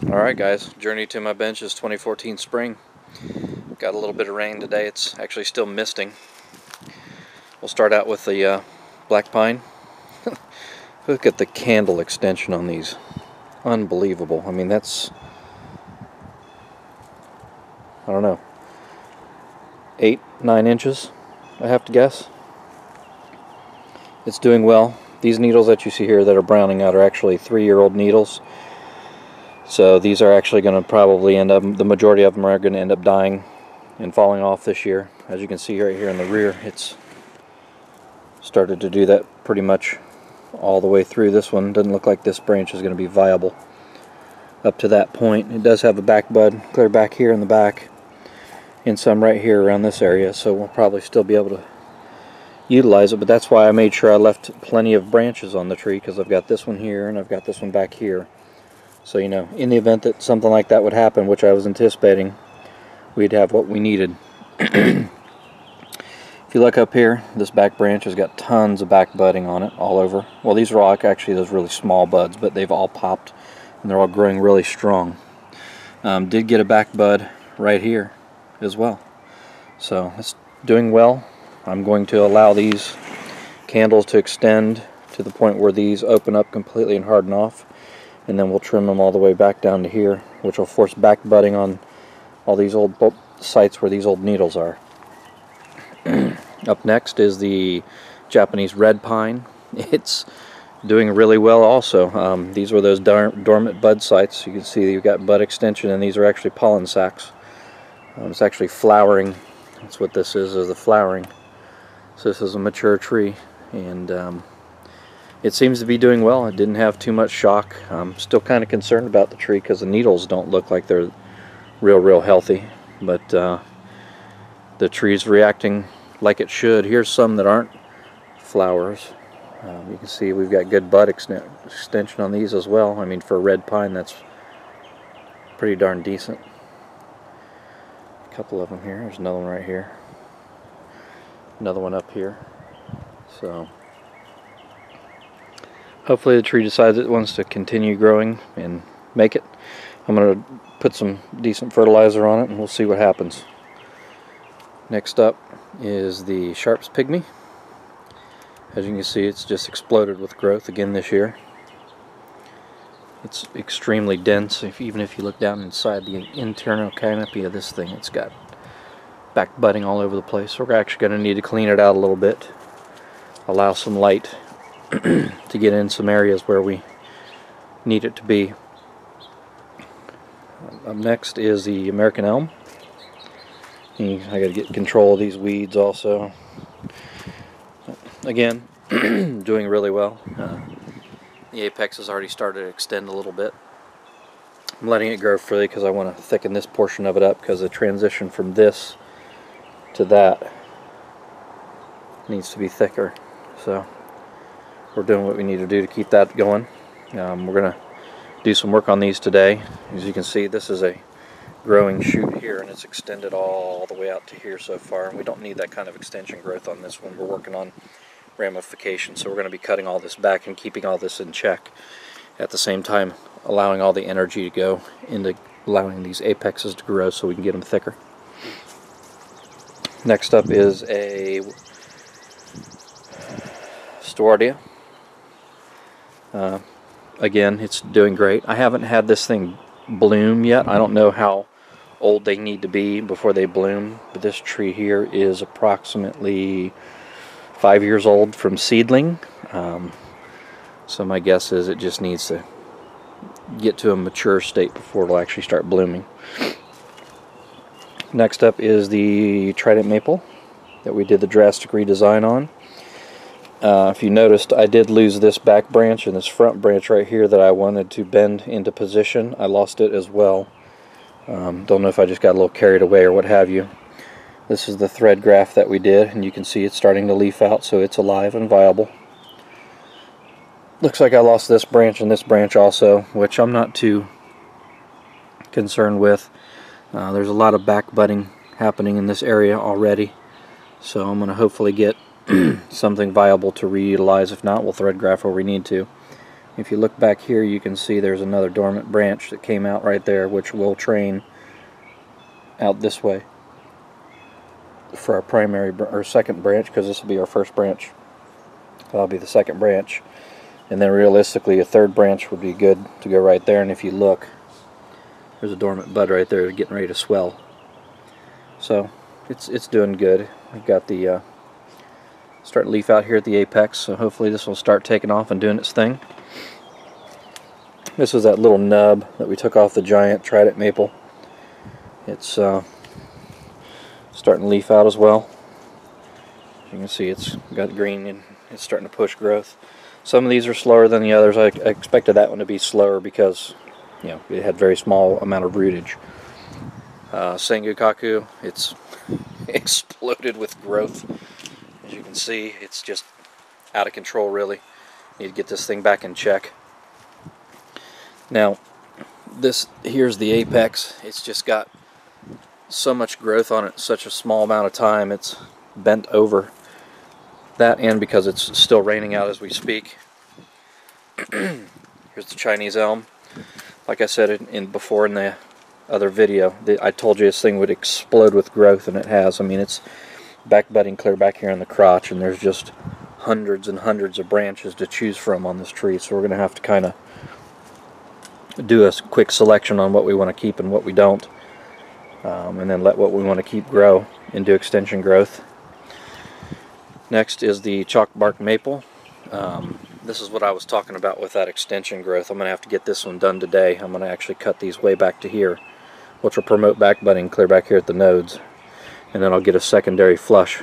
Alright guys, journey to my bench is 2014 spring. Got a little bit of rain today. It's actually still misting. We'll start out with the black pine. Look at the candle extension on these. Unbelievable. I mean, that's, I don't know, 8-9 inches, I have to guess. It's doing well. These needles that you see here that are browning out are actually 3-year-old needles. So these are actually going to probably end up, the majority of them are going to end up dying and falling off this year. As you can see right here in the rear, it's started to do that pretty much all the way through. This one doesn't look like this branch is going to be viable up to that point. It does have a back bud clear back here in the back and some right here around this area, so we'll probably still be able to utilize it, but that's why I made sure I left plenty of branches on the tree, because I've got this one here and I've got this one back here. So, you know, in the event that something like that would happen, which I was anticipating, we'd have what we needed. If you look up here, this back branch has got tons of back budding on it all over. Well, these are all actually those really small buds, but they've all popped and they're all growing really strong. Did get a back bud right here as well. So it's doing well. I'm going to allow these candles to extend to the point where these open up completely and harden off. And then we'll trim them all the way back down to here, which will force back budding on all these old sites where these old needles are. Up next is the Japanese red pine. It's doing really well also. These were those dormant bud sites. You can see you've got bud extension, and these are actually pollen sacs. It's actually flowering. That's what this is the flowering. So this is a mature tree, and it seems to be doing well. It didn't have too much shock. I'm still kind of concerned about the tree because the needles don't look like they're real healthy, but the tree's reacting like it should. Here's some that aren't flowers. You can see we've got good bud extension on these as well. I mean, for a red pine, that's pretty darn decent. A couple of them here. There's another one right here. Another one up here. So hopefully the tree decides it wants to continue growing and make it. I'm going to put some decent fertilizer on it and we'll see what happens. Next up is the Sharp's Pygmy. As you can see, it's just exploded with growth again this year. It's extremely dense. Even if you look down inside the internal canopy of this thing, it's got back budding all over the place. So we're actually going to need to clean it out a little bit, allow some light to get in some areas where we need it to be. Up next is the American elm. I got to get control of these weeds also. Again, doing really well. The apex has already started to extend a little bit. I'm letting it grow freely because I want to thicken this portion of it up, because the transition from this to that needs to be thicker. So we're doing what we need to do to keep that going. We're going to do some work on these today. As you can see, this is a growing shoot here, and it's extended all the way out to here so far. We don't need that kind of extension growth on this one. We're working on ramification, so we're going to be cutting all this back and keeping all this in check, at the same time allowing all the energy to go into allowing these apexes to grow so we can get them thicker. Next up is a Stewardia. Again, it's doing great. I haven't had this thing bloom yet. I don't know how old they need to be before they bloom, but this tree here is approximately 5 years old from seedling. So my guess is it just needs to get to a mature state before it'll actually start blooming. Next up is the Trident Maple that we did the drastic redesign on. If you noticed, I did lose this back branch and this front branch right here that I wanted to bend into position. I lost it as well. Don't know if I just got a little carried away or what have you. This is the thread graft that we did, and you can see it's starting to leaf out, so it's alive and viable. Looks like I lost this branch and this branch also, which I'm not too concerned with. There's a lot of back budding happening in this area already, so I'm going to hopefully get something viable to reutilize. If not, we'll thread graft where we need to. If you look back here, you can see there's another dormant branch that came out right there, which will train out this way for our primary or second branch, because this will be our first branch. That'll be the second branch, and then realistically a third branch would be good to go right there. And if you look, there's a dormant bud right there getting ready to swell. So it's doing good. We've got the start leaf out here at the apex, so hopefully this will start taking off and doing its thing. This was that little nub that we took off the giant trident maple. It's starting to leaf out as well. You can see it's got green and it's starting to push growth. Some of these are slower than the others. I expected that one to be slower because, you know, it had very small amount of rootage. Sengokaku, it's exploded with growth. As you can see, it's just out of control, really. Need to get this thing back in check. Now, here's the apex. It's just got so much growth on it in such a small amount of time. It's bent over. That, and because it's still raining out as we speak. Here's the Chinese elm. Like I said before in the other video, I told you this thing would explode with growth, and it has. I mean, it's back budding clear back here in the crotch, and there's just hundreds and hundreds of branches to choose from on this tree. So we're going to have to kind of do a quick selection on what we want to keep and what we don't, and then let what we want to keep grow into extension growth. Next is the chalk bark maple. This is what I was talking about with that extension growth. I'm going to have to get this one done today. I'm going to actually cut these way back to here, which will promote back budding clear back here at the nodes. And then I'll get a secondary flush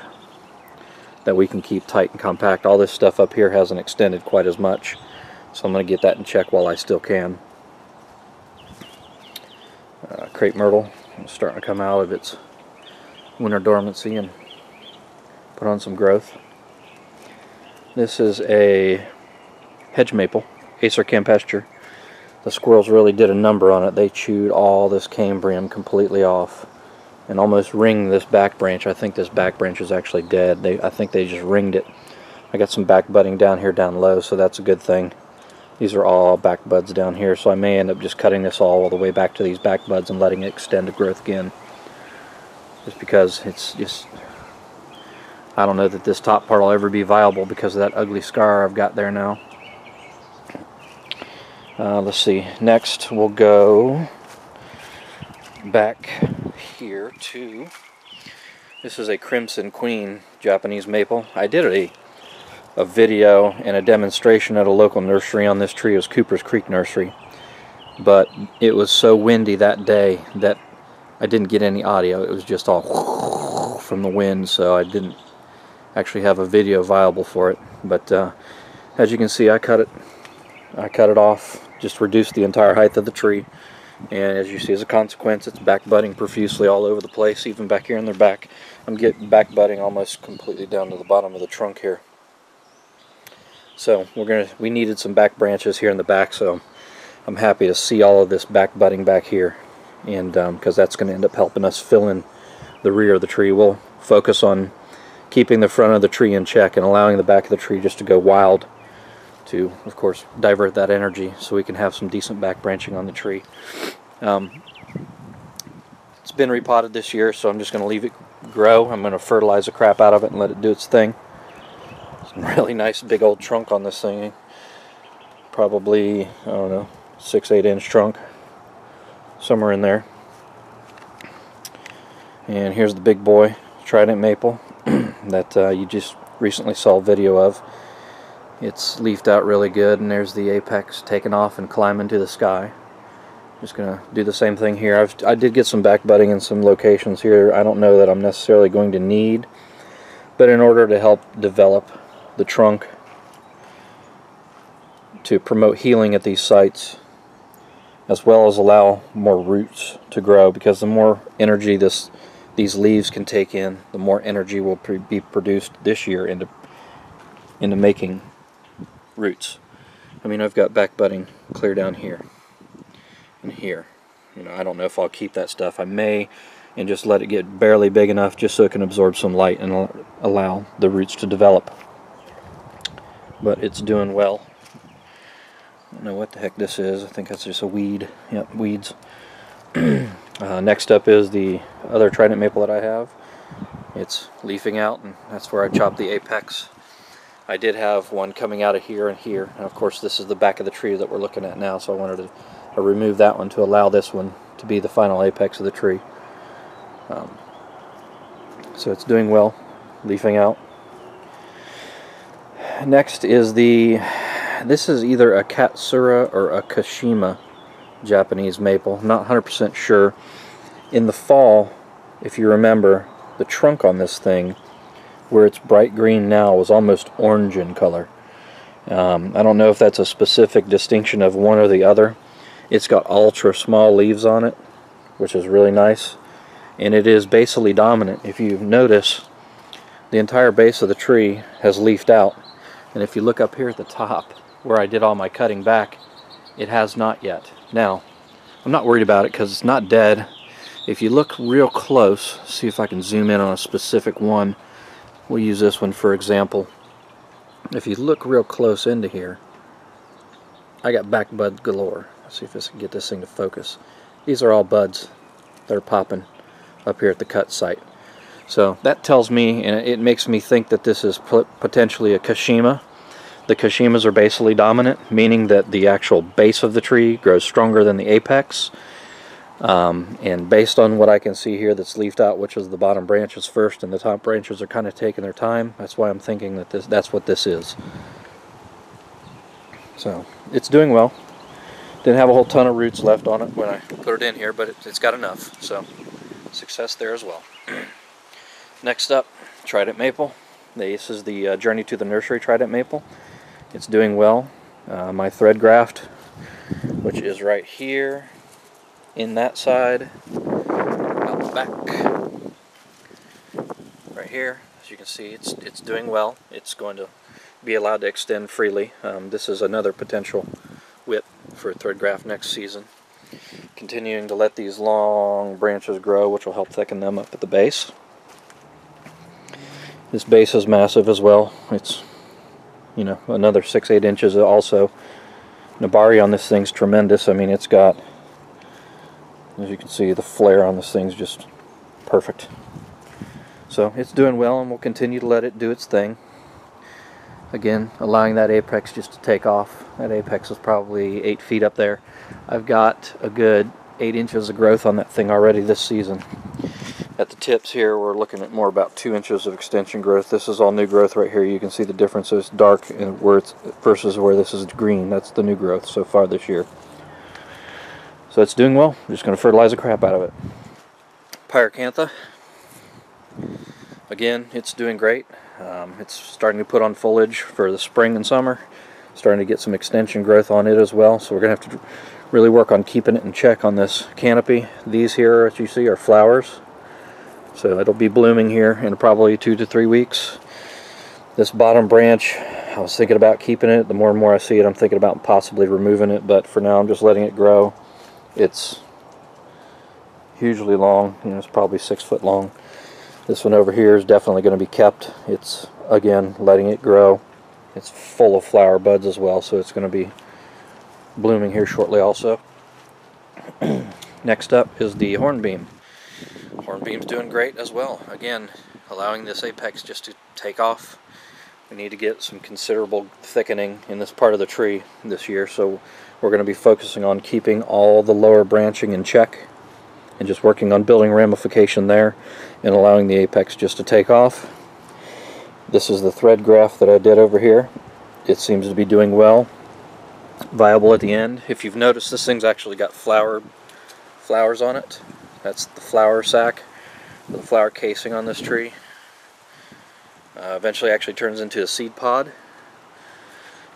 that we can keep tight and compact. All this stuff up here hasn't extended quite as much, so I'm going to get that in check while I still can. Crepe myrtle is starting to come out of its winter dormancy and put on some growth. This is a hedge maple, Acer campestre. The squirrels really did a number on it. They chewed all this cambrium completely off and almost ringed this back branch. I think this back branch is actually dead. I think they just ringed it. I got some back budding down here down low, so that's a good thing. These are all back buds down here, so I may end up just cutting this all the way back to these back buds and letting it extend to growth again. Just because it's just, I don't know that this top part will ever be viable because of that ugly scar I've got there now. Let's see, next we'll go back here to, this is a Crimson Queen Japanese maple. I did a video and a demonstration at a local nursery on this tree. It was Cooper's Creek Nursery, but it was so windy that day that I didn't get any audio. It was just all from the wind, so I didn't actually have a video viable for it. But as you can see, I cut it off, just reduced the entire height of the tree, and as you see, as a consequence, it's back budding profusely all over the place, even back here in their back. I'm getting back budding almost completely down to the bottom of the trunk here. So we needed some back branches here in the back, so I'm happy to see all of this back budding back here, and because that's going to end up helping us fill in the rear of the tree. We'll focus on keeping the front of the tree in check and allowing the back of the tree just to go wild to, of course, divert that energy so we can have some decent back branching on the tree. It's been repotted this year, so I'm just going to leave it grow. I'm going to fertilize the crap out of it and let it do its thing. Some really nice big old trunk on this thing. Probably, I don't know, 6-8 inch trunk, somewhere in there. And here's the big boy trident maple that you just recently saw a video of. It's leafed out really good, and there's the apex taking off and climbing to the sky. Just gonna do the same thing here. I did get some back budding in some locations here. I don't know that I'm necessarily going to need, but in order to help develop the trunk to promote healing at these sites, as well as allow more roots to grow, because the more energy these leaves can take in, the more energy will be produced this year into making roots. I mean, I've got back budding clear down here and here. You know, I don't know if I'll keep that stuff. I may, and just let it get barely big enough just so it can absorb some light and allow the roots to develop. But it's doing well. don't know what the heck this is. I think that's just a weed. Yep, weeds. Next up is the other trident maple that I have. It's leafing out, and that's where I chopped the apex. I did have one coming out of here and here, and of course this is the back of the tree that we're looking at now, so I wanted to remove that one to allow this one to be the final apex of the tree. So it's doing well, leafing out. Next is this is either a Katsura or a Kashima Japanese maple, not 100% sure. In the fall, if you remember, the trunk on this thing, where it's bright green now, was almost orange in color. I don't know if that's a specific distinction of one or the other. It's got ultra small leaves on it, which is really nice, and it is basally dominant. If you notice, the entire base of the tree has leafed out, and if you look up here at the top where I did all my cutting back, it has not yet. Now, I'm not worried about it because it's not dead. If you look real close, see if I can zoom in on a specific one. We'll use this one for example. If you look real close into here, I got back bud galore. Let's see if this can get this thing to focus. These are all buds that are popping up here at the cut site. So that tells me, and it makes me think that this is potentially a Kashima. The Kashimas are basally dominant, meaning that the actual base of the tree grows stronger than the apex. And based on what I can see here that's leafed out, which is the bottom branches first and the top branches are kind of taking their time, that's why I'm thinking that that's what this is. So it's doing well. Didn't have a whole ton of roots left on it when I put it in here, but it's got enough, so success there as well. Next up, trident maple. This is the Journey to the Nursery trident maple. It's doing well. My thread graft, which is right here in that side, out the back, right here. As you can see, it's doing well. It's going to be allowed to extend freely. This is another potential whip for thread graft next season. Continuing to let these long branches grow, which will help thicken them up at the base. This base is massive as well. It's, you know, another 6-8 inches also. Nabari on this thing's tremendous. I mean, it's got, as you can see, the flare on this thing's just perfect. So it's doing well, and we'll continue to let it do its thing. Again, allowing that apex just to take off. That apex is probably 8 feet up there. I've got a good 8 inches of growth on that thing already this season. At the tips here, we're looking at more about 2 inches of extension growth. This is all new growth right here. You can see the difference is dark and where it's versus where this is green. That's the new growth so far this year. So it's doing well. I'm just going to fertilize the crap out of it. Pyracantha. Again, it's doing great. It's starting to put on foliage for the spring and summer. Starting to get some extension growth on it as well. So we're going to have to really work on keeping it in check on this canopy. These here, as you see, are flowers. So it'll be blooming here in probably 2 to 3 weeks. This bottom branch, I was thinking about keeping it. The more and more I see it, I'm thinking about possibly removing it. But for now, I'm just letting it grow. It's hugely long. You know, it's probably 6 foot long. This one over here is definitely going to be kept. It's, again, letting it grow. It's full of flower buds as well, so it's going to be blooming here shortly also. Next up is the hornbeam. Hornbeam's doing great as well. Again, allowing this apex just to take off. We need to get some considerable thickening in this part of the tree this year, so we're going to be focusing on keeping all the lower branching in check and just working on building ramification there and allowing the apex just to take off. This is the thread graft that I did over here. It seems to be doing well. Viable at the end. If you've noticed, this thing's actually got flowers on it. That's the flower sac, the flower casing on this tree. Eventually actually turns into a seed pod.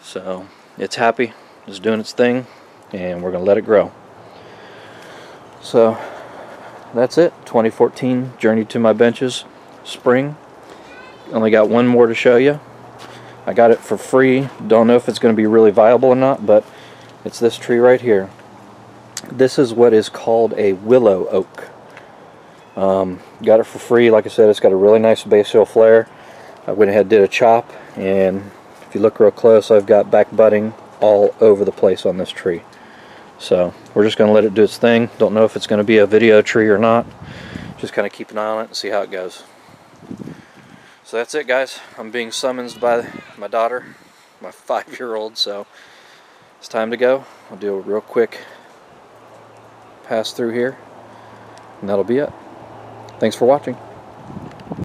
So it's happy, it's doing its thing, and we're going to let it grow. So that's it. 2014 Journey to My Benches spring. Only got one more to show you. I got it for free. Don't know if it's going to be really viable or not, but it's this tree right here. This is what is called a willow oak. Got it for free. Like I said, it's got a really nice basal flare. I went ahead and did a chop, and if you look real close, I've got back budding all over the place on this tree. So we're just going to let it do its thing. Don't know if it's going to be a video tree or not. Just kind of keep an eye on it and see how it goes. So that's it, guys. I'm being summoned by my daughter, my 5-year-old, so it's time to go. I'll do a real quick pass through here, and that'll be it. Thanks for watching.